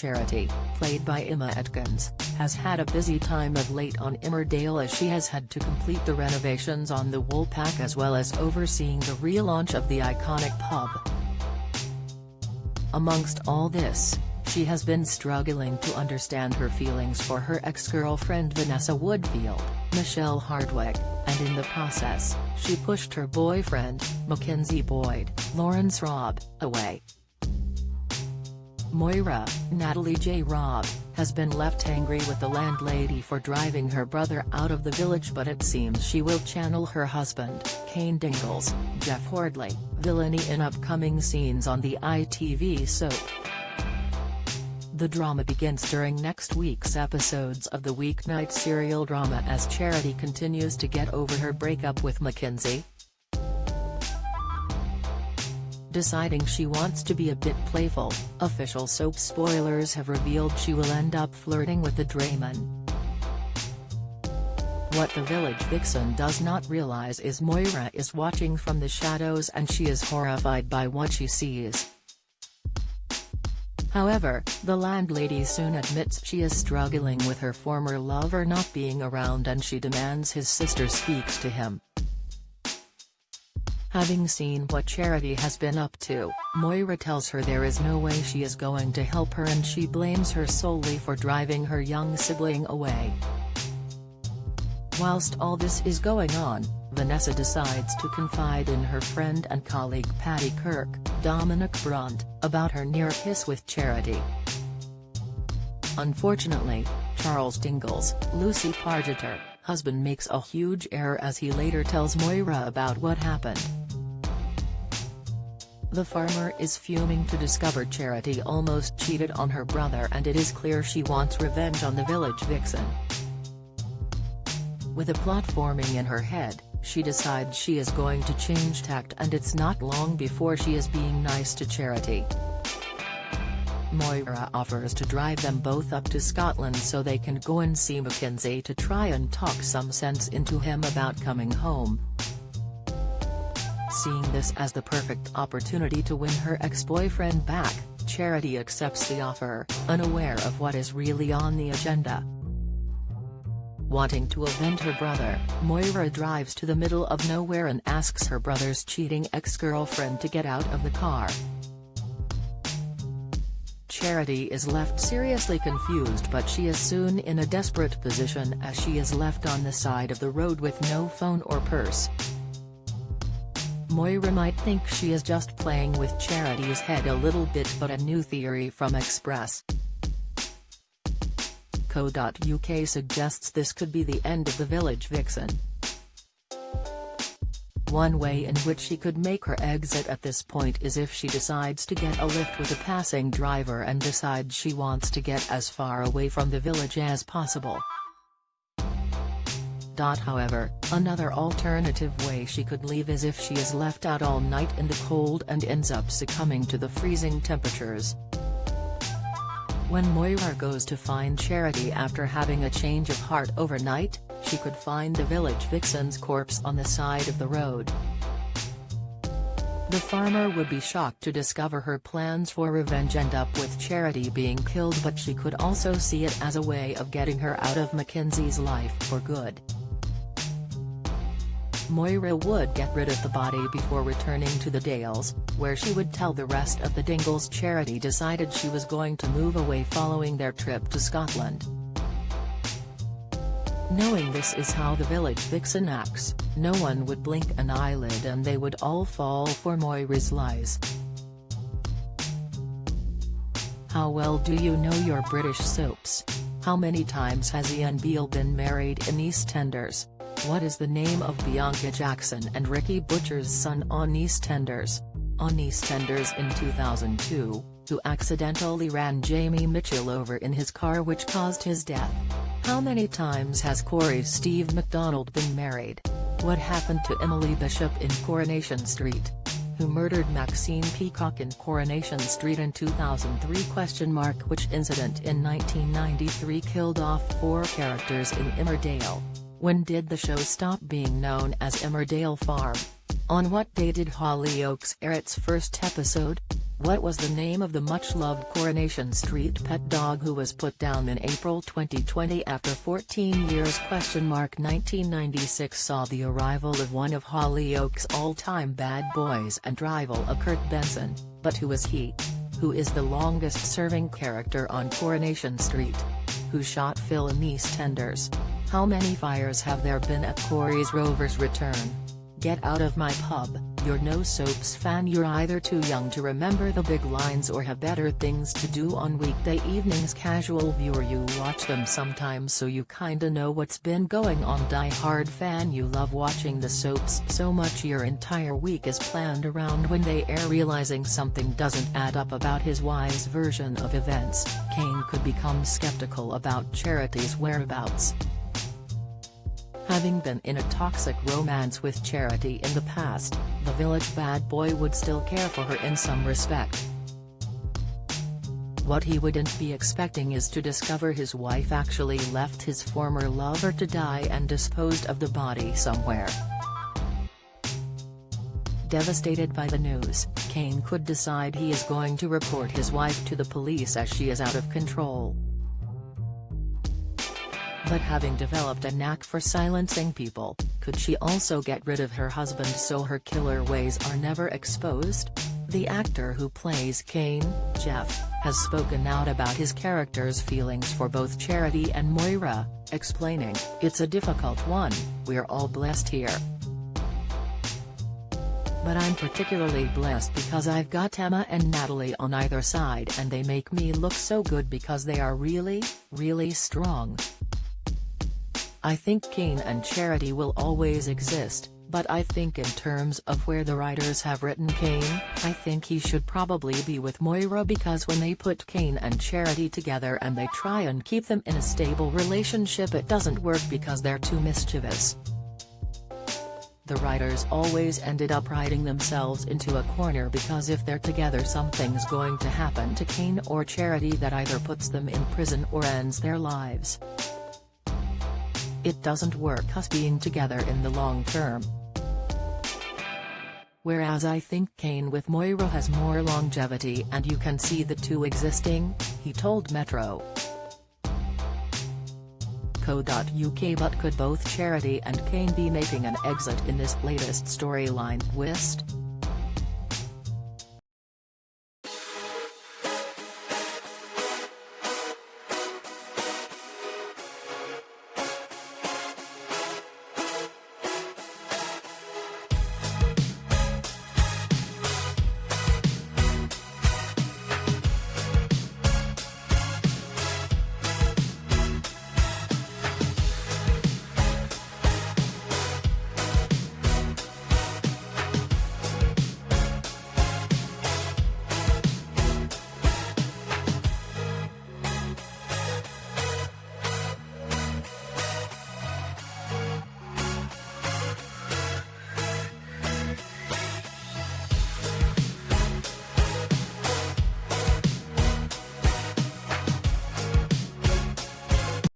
Charity, played by Emma Atkins, has had a busy time of late on Emmerdale as she has had to complete the renovations on the Woolpack as well as overseeing the relaunch of the iconic pub. Amongst all this, she has been struggling to understand her feelings for her ex-girlfriend Vanessa Woodfield, Michelle Hardwick, and in the process, she pushed her boyfriend, Mackenzie Boyd, Lawrence Robb, away. Moira, Natalie J. Robb, has been left angry with the landlady for driving her brother out of the village, but it seems she will channel her husband, Charity Dingle's, Jeff Hordley, villainy in upcoming scenes on the ITV soap. The drama begins during next week's episodes of the weeknight serial drama as Charity continues to get over her breakup with Mackenzie. Deciding she wants to be a bit playful, official soap spoilers have revealed she will end up flirting with the drayman. What the village vixen does not realize is Moira is watching from the shadows and she is horrified by what she sees. However, the landlady soon admits she is struggling with her former lover not being around and she demands his sister speaks to him. Having seen what Charity has been up to, Moira tells her there is no way she is going to help her and she blames her solely for driving her young sibling away. Whilst all this is going on, Vanessa decides to confide in her friend and colleague Patty Kirk, Dominic Brunt, about her near kiss with Charity. Unfortunately, Charles Dingle's, Lucy Pargeter, husband makes a huge error as he later tells Moira about what happened. The farmer is fuming to discover Charity almost cheated on her brother and it is clear she wants revenge on the village vixen. With a plot forming in her head, she decides she is going to change tact and it's not long before she is being nice to Charity. Moira offers to drive them both up to Scotland so they can go and see Mackenzie to try and talk some sense into him about coming home. Seeing this as the perfect opportunity to win her ex-boyfriend back, Charity accepts the offer, unaware of what is really on the agenda. Wanting to avenge her brother, Moira drives to the middle of nowhere and asks her brother's cheating ex-girlfriend to get out of the car. Charity is left seriously confused but she is soon in a desperate position as she is left on the side of the road with no phone or purse. Moira might think she is just playing with Charity's head a little bit, but a new theory from Express.co.uk suggests this could be the end of the village vixen. One way in which she could make her exit at this point is if she decides to get a lift with a passing driver and decides she wants to get as far away from the village as possible. However, another alternative way she could leave is if she is left out all night in the cold and ends up succumbing to the freezing temperatures. When Moira goes to find Charity after having a change of heart overnight, she could find the village vixen's corpse on the side of the road. The farmer would be shocked to discover her plans for revenge end up with Charity being killed, but she could also see it as a way of getting her out of Mackenzie's life for good. Moira would get rid of the body before returning to the Dales, where she would tell the rest of the Dingles Charity decided she was going to move away following their trip to Scotland. Knowing this is how the village vixen acts, no one would blink an eyelid and they would all fall for Moira's lies. How well do you know your British soaps? How many times has Ian Beale been married in EastEnders? What is the name of Bianca Jackson and Ricky Butcher's son on EastEnders? On EastEnders in 2002, who accidentally ran Jamie Mitchell over in his car which caused his death? How many times has Corey's Steve MacDonald been married? What happened to Emily Bishop in Coronation Street? Who murdered Maxine Peacock in Coronation Street in 2003? Which incident in 1993 killed off 4 characters in Emmerdale? When did the show stop being known as Emmerdale Farm? On what day did Hollyoaks air its first episode? What was the name of the much-loved Coronation Street pet dog who was put down in April 2020 after 14 years? 1996 saw the arrival of one of Hollyoaks' all-time bad boys and rival Kurt Benson, but who is he? Who is the longest-serving character on Coronation Street? Who shot Phil in EastEnders? How many fires have there been at Corey's Rover's return? Get out of my pub, you're no soaps fan. You're either too young to remember the big lines or have better things to do on weekday evenings. Casual viewer, you watch them sometimes so you kinda know what's been going on. Die-hard fan, you love watching the soaps so much your entire week is planned around when they air. Realizing something doesn't add up about his wise version of events, Kane could become skeptical about Charity's whereabouts. Having been in a toxic romance with Charity in the past, the village bad boy would still care for her in some respect. What he wouldn't be expecting is to discover his wife actually left his former lover to die and disposed of the body somewhere. Devastated by the news, Kane could decide he is going to report his wife to the police as she is out of control. But having developed a knack for silencing people, could she also get rid of her husband so her killer ways are never exposed? The actor who plays Kane, Jeff, has spoken out about his character's feelings for both Charity and Moira, explaining, "It's a difficult one, we're all blessed here. But I'm particularly blessed because I've got Emma and Natalie on either side and they make me look so good because they are really, really strong. I think Kane and Charity will always exist, but I think in terms of where the writers have written Kane, I think he should probably be with Moira because when they put Kane and Charity together and they try and keep them in a stable relationship it doesn't work because they're too mischievous. The writers always ended up writing themselves into a corner because if they're together something's going to happen to Kane or Charity that either puts them in prison or ends their lives. It doesn't work us being together in the long term. Whereas I think Kane with Moira has more longevity and you can see the two existing," he told Metro. Co.uk. But could both Charity and Kane be making an exit in this latest storyline twist?